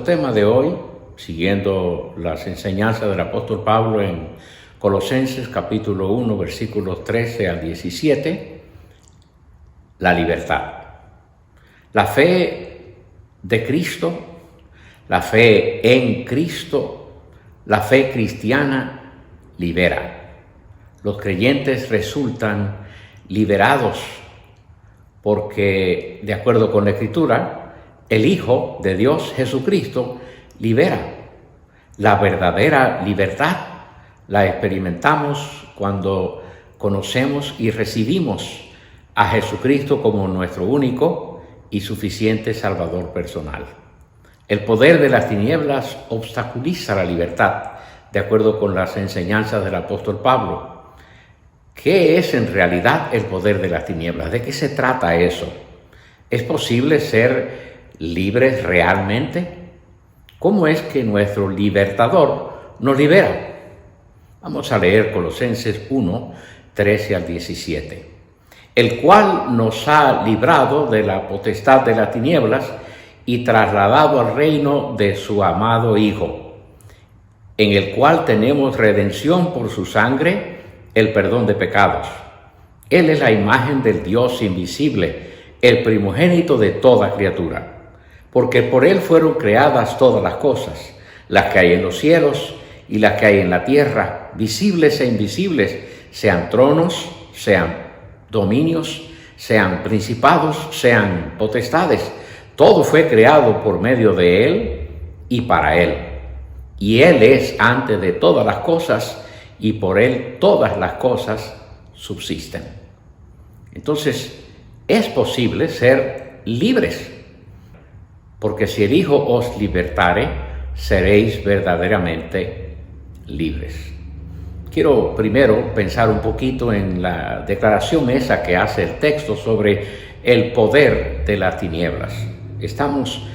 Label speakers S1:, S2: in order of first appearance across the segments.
S1: El tema de hoy, siguiendo las enseñanzas del apóstol Pablo en Colosenses capítulo 1, versículos 13 al 17, la libertad. La fe de Cristo, la fe en Cristo, la fe cristiana libera. Los creyentes resultan liberados porque, de acuerdo con la Escritura, el Hijo de Dios, Jesucristo, libera. La verdadera libertad la experimentamos cuando conocemos y recibimos a Jesucristo como nuestro único y suficiente Salvador personal. El poder de las tinieblas obstaculiza la libertad, de acuerdo con las enseñanzas del apóstol Pablo. ¿Qué es en realidad el poder de las tinieblas? ¿De qué se trata eso? ¿Es posible ser libres realmente? ¿Cómo es que nuestro libertador nos libera? Vamos a leer Colosenses 1, 13 al 17. El cual nos ha librado de la potestad de las tinieblas y trasladado al reino de su amado Hijo, en el cual tenemos redención por su sangre, el perdón de pecados. Él es la imagen del Dios invisible, el primogénito de toda criatura. Porque por Él fueron creadas todas las cosas, las que hay en los cielos y las que hay en la tierra, visibles e invisibles, sean tronos, sean dominios, sean principados, sean potestades. Todo fue creado por medio de Él y para Él. Y Él es antes de todas las cosas, y por Él todas las cosas subsisten. Entonces, es posible ser libres, porque si el Hijo os libertare, seréis verdaderamente libres. Quiero primero pensar un poquito en la declaración esa que hace el texto sobre el poder de las tinieblas. Estamos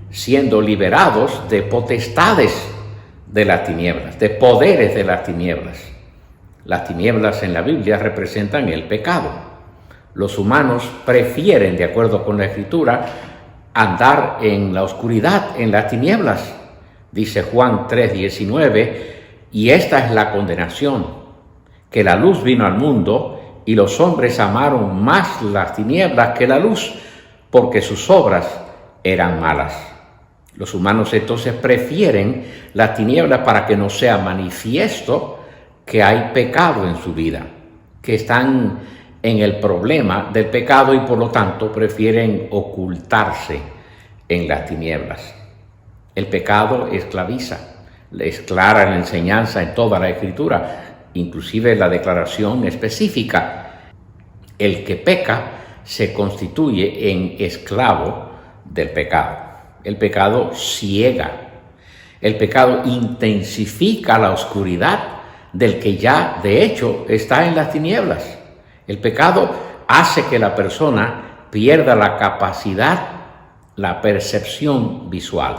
S1: siendo liberados de potestades de las tinieblas, de poderes de las tinieblas. Las tinieblas en la Biblia representan el pecado. Los humanos prefieren, de acuerdo con la Escritura, andar en la oscuridad, en las tinieblas. Dice Juan 3:19, y esta es la condenación, que la luz vino al mundo y los hombres amaron más las tinieblas que la luz, porque sus obras eran malas. Los humanos entonces prefieren las tinieblas para que no sea manifiesto que hay pecado en su vida, que están en el problema del pecado y por lo tanto prefieren ocultarse en las tinieblas. El pecado esclaviza. Es clara la enseñanza en toda la Escritura, inclusive la declaración específica. El que peca se constituye en esclavo del pecado. El pecado ciega. El pecado intensifica la oscuridad del que ya, de hecho, está en las tinieblas. El pecado hace que la persona pierda la capacidad, la percepción visual.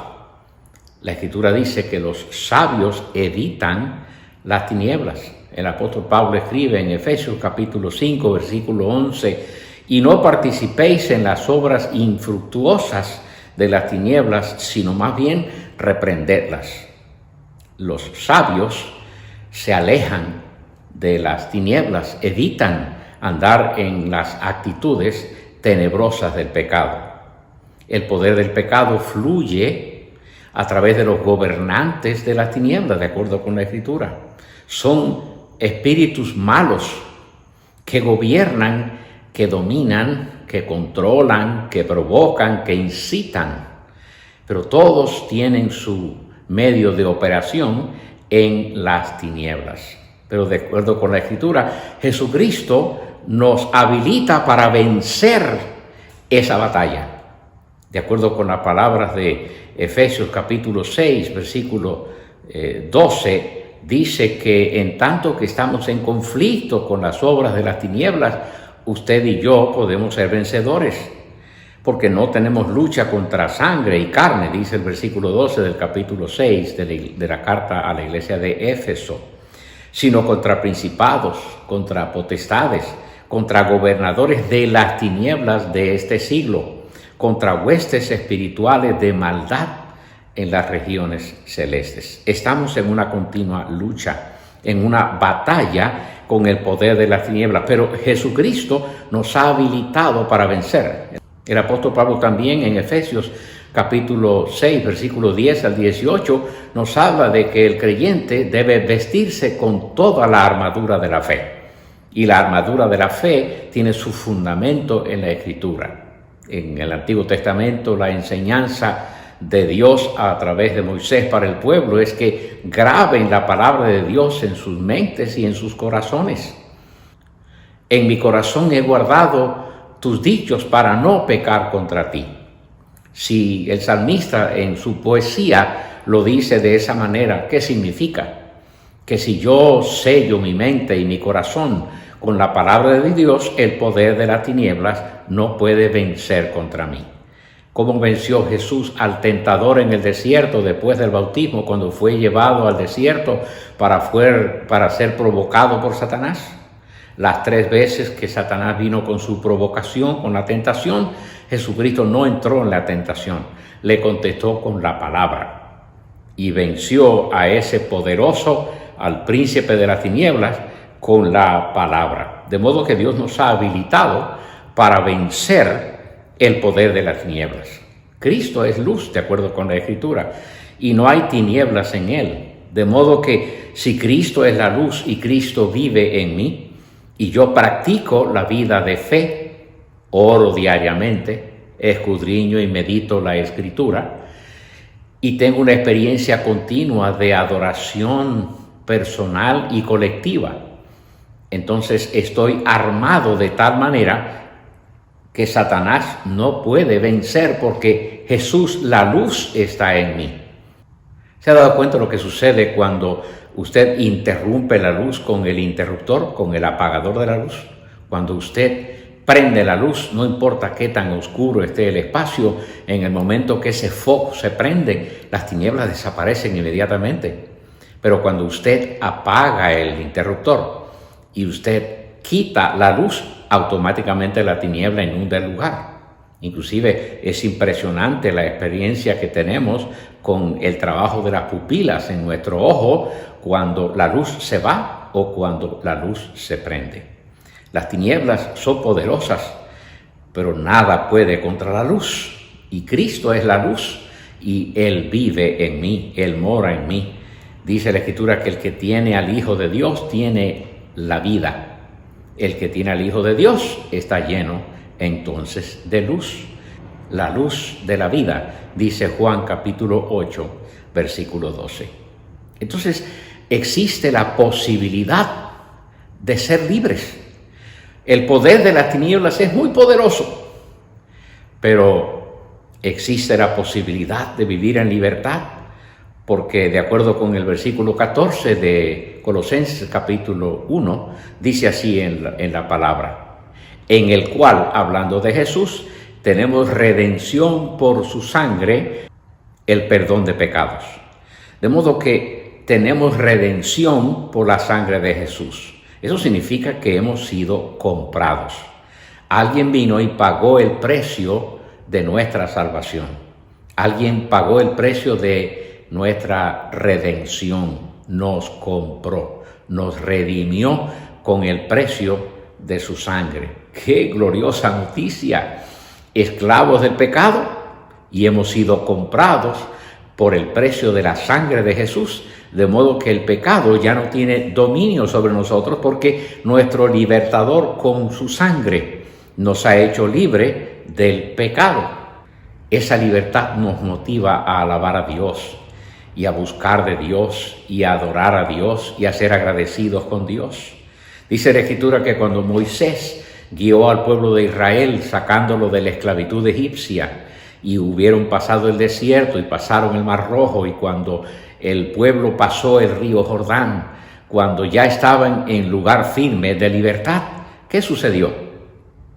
S1: La Escritura dice que los sabios evitan las tinieblas. El apóstol Pablo escribe en Efesios capítulo 5, versículo 11, y no participéis en las obras infructuosas de las tinieblas, sino más bien reprendedlas. Los sabios se alejan de las tinieblas, evitan andar en las actitudes tenebrosas del pecado. El poder del pecado fluye a través de los gobernantes de las tinieblas, de acuerdo con la Escritura. Son espíritus malos que gobiernan, que dominan, que controlan, que provocan, que incitan. Pero todos tienen su medio de operación en las tinieblas. Pero de acuerdo con la Escritura, Jesucristo nos habilita para vencer esa batalla. De acuerdo con las palabras de Efesios capítulo 6, versículo 12, dice que en tanto que estamos en conflicto con las obras de las tinieblas, usted y yo podemos ser vencedores, porque no tenemos lucha contra sangre y carne, dice el versículo 12 del capítulo 6 de la carta a la iglesia de Éfeso, sino contra principados, contra potestades, contra gobernadores de las tinieblas de este siglo, contra huestes espirituales de maldad en las regiones celestes. Estamos en una continua lucha, en una batalla con el poder de las tinieblas, pero Jesucristo nos ha habilitado para vencer. El apóstol Pablo también en Efesios capítulo 6, versículo 10 al 18, nos habla de que el creyente debe vestirse con toda la armadura de la fe. Y la armadura de la fe tiene su fundamento en la Escritura. En el Antiguo Testamento, la enseñanza de Dios a través de Moisés para el pueblo es que graben la palabra de Dios en sus mentes y en sus corazones. En mi corazón he guardado tus dichos para no pecar contra ti. Si el salmista en su poesía lo dice de esa manera, ¿qué significa? Que si yo sello mi mente y mi corazón con la palabra de Dios, el poder de las tinieblas no puede vencer contra mí. ¿Cómo venció Jesús al tentador en el desierto después del bautismo, cuando fue llevado al desierto para ser provocado por Satanás? Las 3 veces que Satanás vino con su provocación, con la tentación, Jesucristo no entró en la tentación, le contestó con la palabra y venció a ese poderoso, al príncipe de las tinieblas, con la palabra. De modo que Dios nos ha habilitado para vencer el poder de las tinieblas. Cristo es luz, de acuerdo con la Escritura, y no hay tinieblas en Él. De modo que si Cristo es la luz y Cristo vive en mí, y yo practico la vida de fe, oro diariamente, escudriño y medito la Escritura, y tengo una experiencia continua de adoración personal y colectiva, entonces estoy armado de tal manera que Satanás no puede vencer, porque Jesús, la luz, está en mí. ¿Se ha dado cuenta de lo que sucede cuando usted interrumpe la luz con el interruptor, con el apagador de la luz? Cuando usted prende la luz, no importa qué tan oscuro esté el espacio, en el momento que ese foco se prende, las tinieblas desaparecen inmediatamente. Pero cuando usted apaga el interruptor y usted quita la luz, automáticamente la tiniebla inunda el lugar. Inclusive es impresionante la experiencia que tenemos con el trabajo de las pupilas en nuestro ojo cuando la luz se va o cuando la luz se prende. Las tinieblas son poderosas, pero nada puede contra la luz. Y Cristo es la luz y Él vive en mí, Él mora en mí. Dice la Escritura que el que tiene al Hijo de Dios tiene la vida. El que tiene al Hijo de Dios está lleno entonces de luz. La luz de la vida, dice Juan capítulo 8, versículo 12. Entonces existe la posibilidad de ser libres. El poder de las tinieblas es muy poderoso, pero existe la posibilidad de vivir en libertad, porque de acuerdo con el versículo 14 de Colosenses capítulo 1, dice así en la palabra, en el cual, hablando de Jesús, tenemos redención por su sangre, el perdón de pecados. De modo que tenemos redención por la sangre de Jesús. Eso significa que hemos sido comprados. Alguien vino y pagó el precio de nuestra salvación. Alguien pagó el precio de nuestra redención, nos compró, nos redimió con el precio de su sangre. ¡Qué gloriosa noticia! Esclavos del pecado, y hemos sido comprados por el precio de la sangre de Jesús, de modo que el pecado ya no tiene dominio sobre nosotros, porque nuestro libertador con su sangre nos ha hecho libre del pecado. Esa libertad nos motiva a alabar a Dios y a buscar de Dios y a adorar a Dios y a ser agradecidos con Dios. Dice la Escritura que cuando Moisés guió al pueblo de Israel sacándolo de la esclavitud egipcia y hubieron pasado el desierto y pasaron el Mar Rojo, y cuando el pueblo pasó el río Jordán, cuando ya estaban en lugar firme de libertad, ¿qué sucedió?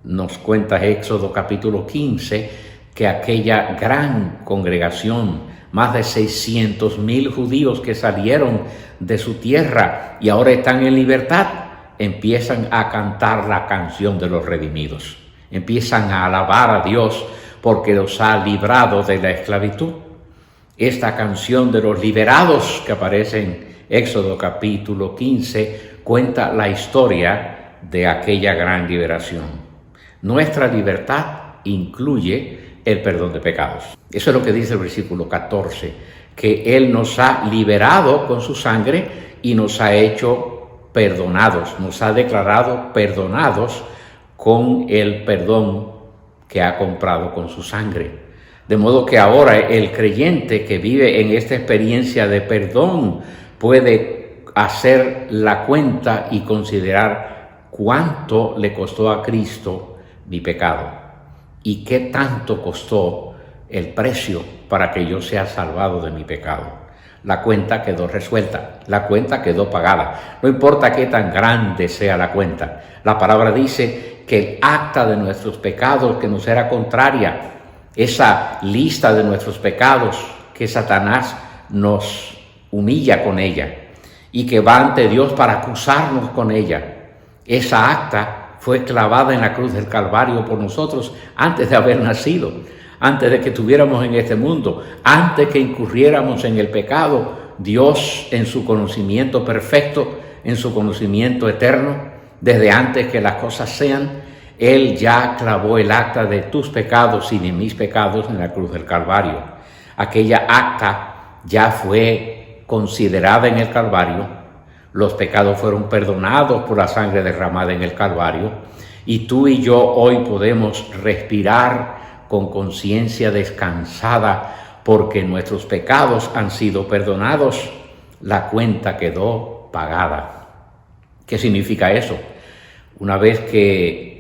S1: Nos cuenta Éxodo capítulo 15 que aquella gran congregación, más de 600,000 judíos que salieron de su tierra y ahora están en libertad, empiezan a cantar la canción de los redimidos. Empiezan a alabar a Dios porque los ha librado de la esclavitud. Esta canción de los liberados que aparece en Éxodo capítulo 15 cuenta la historia de aquella gran liberación. Nuestra libertad incluye el perdón de pecados. Eso es lo que dice el versículo 14, que Él nos ha liberado con su sangre y nos ha hecho perdonados, nos ha declarado perdonados con el perdón que ha comprado con su sangre. De modo que ahora el creyente que vive en esta experiencia de perdón puede hacer la cuenta y considerar cuánto le costó a Cristo mi pecado y qué tanto costó el precio para que yo sea salvado de mi pecado. La cuenta quedó resuelta, la cuenta quedó pagada. No importa qué tan grande sea la cuenta. La palabra dice que el acta de nuestros pecados que nos era contraria, esa lista de nuestros pecados que Satanás nos humilla con ella y que va ante Dios para acusarnos con ella, esa acta fue clavada en la cruz del Calvario por nosotros antes de haber nacido, antes de que estuviéramos en este mundo, antes que incurriéramos en el pecado. Dios, en su conocimiento perfecto, en su conocimiento eterno, desde antes que las cosas sean, Él ya clavó el acta de tus pecados y de mis pecados en la cruz del Calvario. Aquella acta ya fue considerada en el Calvario. Los pecados fueron perdonados por la sangre derramada en el Calvario. Y tú y yo hoy podemos respirar con conciencia descansada porque nuestros pecados han sido perdonados. La cuenta quedó pagada. ¿Qué significa eso? Una vez que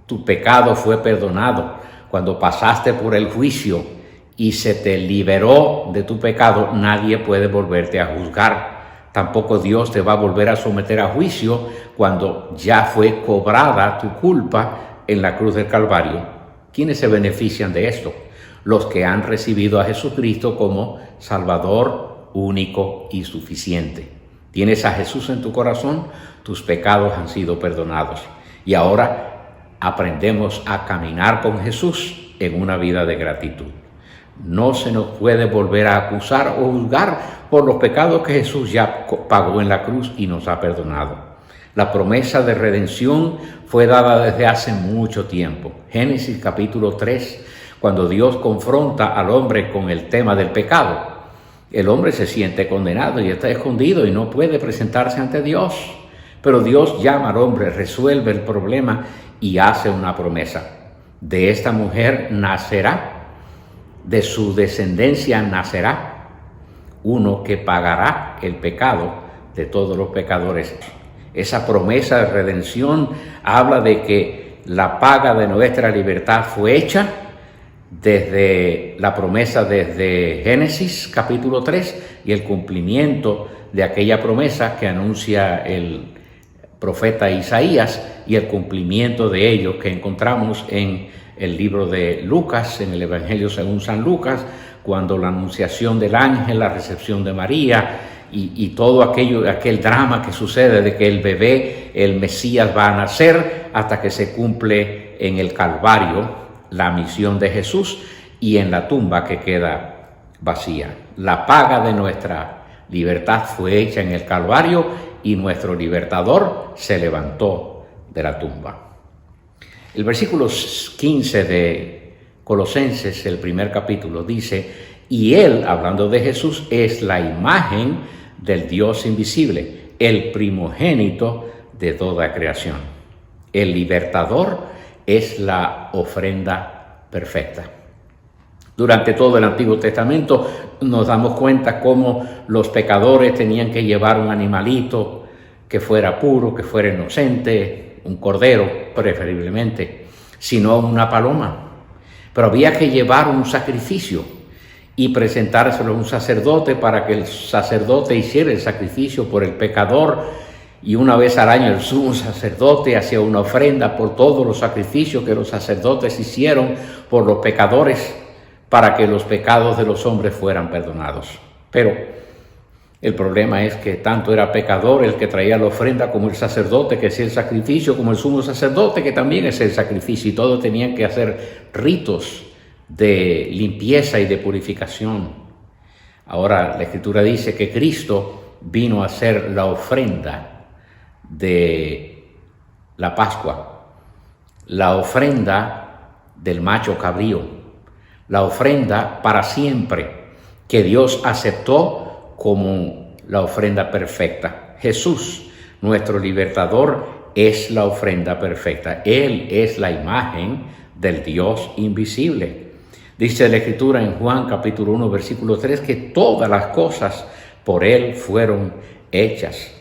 S1: tu pecado fue perdonado, cuando pasaste por el juicio y se te liberó de tu pecado, nadie puede volverte a juzgar. Tampoco Dios te va a volver a someter a juicio cuando ya fue cobrada tu culpa en la cruz del Calvario. ¿Quiénes se benefician de esto? Los que han recibido a Jesucristo como Salvador único y suficiente. ¿Tienes a Jesús en tu corazón? Tus pecados han sido perdonados. Y ahora aprendemos a caminar con Jesús en una vida de gratitud. No se nos puede volver a acusar o juzgar por los pecados que Jesús ya pagó en la cruz y nos ha perdonado. La promesa de redención fue dada desde hace mucho tiempo. Génesis capítulo 3, cuando Dios confronta al hombre con el tema del pecado. El hombre se siente condenado y está escondido y no puede presentarse ante Dios. Pero Dios llama al hombre, resuelve el problema y hace una promesa. De esta mujer nacerá, de su descendencia nacerá uno que pagará el pecado de todos los pecadores. Esa promesa de redención habla de que la paga de nuestra libertad fue hecha desde la promesa desde Génesis capítulo 3 y el cumplimiento de aquella promesa que anuncia el profeta Isaías y el cumplimiento de ello que encontramos en el libro de Lucas, en el Evangelio según San Lucas, cuando la anunciación del ángel, la recepción de María y todo aquel drama que sucede de que el bebé, el Mesías, va a nacer hasta que se cumple en el Calvario la misión de Jesús y en la tumba que queda vacía. La paga de nuestra libertad fue hecha en el Calvario y nuestro libertador se levantó de la tumba. El versículo 15 de Colosenses, el primer capítulo, dice: y Él, hablando de Jesús, es la imagen del Dios invisible, el primogénito de toda creación. El libertador es la ofrenda perfecta. Durante todo el Antiguo Testamento nos damos cuenta cómo los pecadores tenían que llevar un animalito que fuera puro, que fuera inocente, un cordero preferiblemente, sino una paloma. Pero había que llevar un sacrificio y presentárselo a un sacerdote para que el sacerdote hiciera el sacrificio por el pecador. Y una vez al año el sumo sacerdote hacía una ofrenda por todos los sacrificios que los sacerdotes hicieron por los pecadores para que los pecados de los hombres fueran perdonados. Pero el problema es que tanto era pecador el que traía la ofrenda como el sacerdote que hacía el sacrificio, como el sumo sacerdote que también hacía el sacrificio, y todos tenían que hacer ritos de limpieza y de purificación. Ahora la Escritura dice que Cristo vino a ser la ofrenda de la Pascua, la ofrenda del macho cabrío, la ofrenda para siempre que Dios aceptó como la ofrenda perfecta. Jesús, nuestro libertador, es la ofrenda perfecta. Él es la imagen del Dios invisible. Dice la Escritura en Juan capítulo 1, versículo 3, que todas las cosas por Él fueron hechas.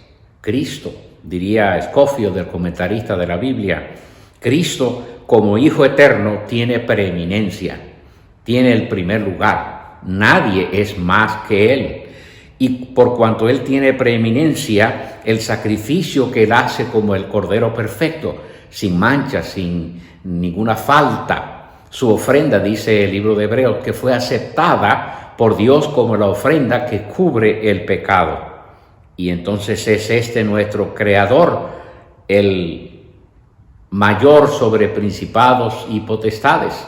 S1: Cristo, diría Scofield, el comentarista de la Biblia, Cristo como Hijo eterno tiene preeminencia, tiene el primer lugar. Nadie es más que Él. Y por cuanto Él tiene preeminencia, el sacrificio que Él hace como el Cordero perfecto, sin mancha, sin ninguna falta, su ofrenda, dice el libro de Hebreos, que fue aceptada por Dios como la ofrenda que cubre el pecado. Y entonces es este nuestro Creador, el mayor sobre principados y potestades.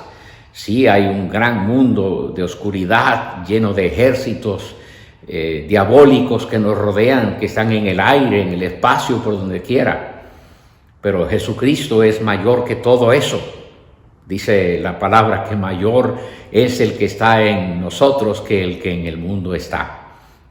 S1: Sí, hay un gran mundo de oscuridad lleno de ejércitos diabólicos que nos rodean, que están en el aire, en el espacio, por donde quiera. Pero Jesucristo es mayor que todo eso. Dice la palabra que mayor es el que está en nosotros que el que en el mundo está.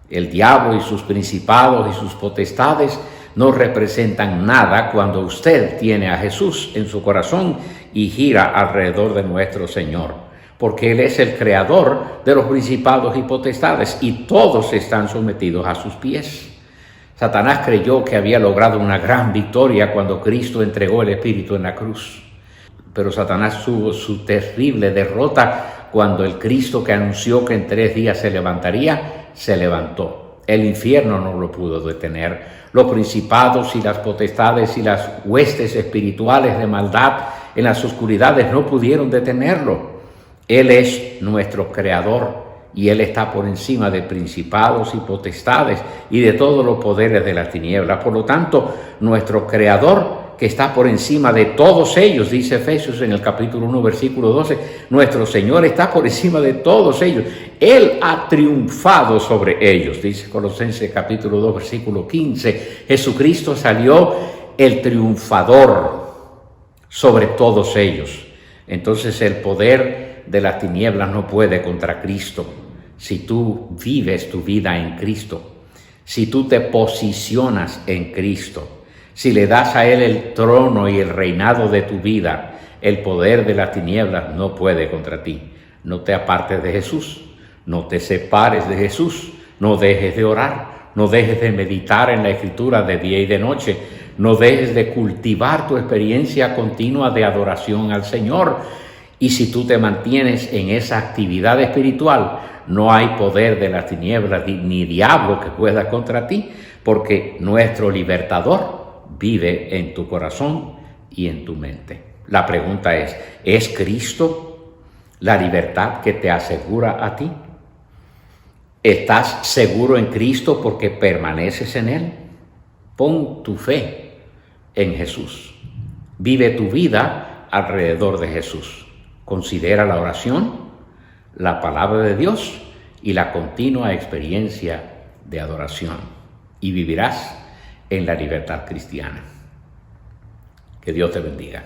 S1: El diablo y sus principados y sus potestades no representan nada cuando usted tiene a Jesús en su corazón y gira alrededor de nuestro Señor. Porque Él es el creador de los principados y potestades y todos están sometidos a sus pies. Satanás creyó que había logrado una gran victoria cuando Cristo entregó el Espíritu en la cruz. Pero Satanás tuvo su terrible derrota cuando el Cristo que anunció que en 3 días se levantaría, se levantó. El infierno no lo pudo detener. Los principados y las potestades y las huestes espirituales de maldad en las oscuridades no pudieron detenerlo. Él es nuestro creador y Él está por encima de principados y potestades y de todos los poderes de las tinieblas. Por lo tanto, nuestro creador, que está por encima de todos ellos, dice Efesios en el capítulo 1, versículo 12, nuestro Señor está por encima de todos ellos. Él ha triunfado sobre ellos, dice Colosenses capítulo 2, versículo 15. Jesucristo salió el triunfador sobre todos ellos. Entonces el poder de las tinieblas no puede contra Cristo. Si tú vives tu vida en Cristo, si tú te posicionas en Cristo, si le das a Él el trono y el reinado de tu vida, el poder de las tinieblas no puede contra ti. No te apartes de Jesús, no te separes de Jesús, no dejes de orar, no dejes de meditar en la Escritura de día y de noche, no dejes de cultivar tu experiencia continua de adoración al Señor. Y si tú te mantienes en esa actividad espiritual, no hay poder de las tinieblas ni diablo que pueda contra ti, porque nuestro libertador vive en tu corazón y en tu mente. La pregunta ¿es Cristo la libertad que te asegura a ti? ¿Estás seguro en Cristo porque permaneces en Él? Pon tu fe en Jesús. Vive tu vida alrededor de Jesús. Considera la oración, la palabra de Dios y la continua experiencia de adoración y vivirás en la libertad cristiana. Que Dios te bendiga.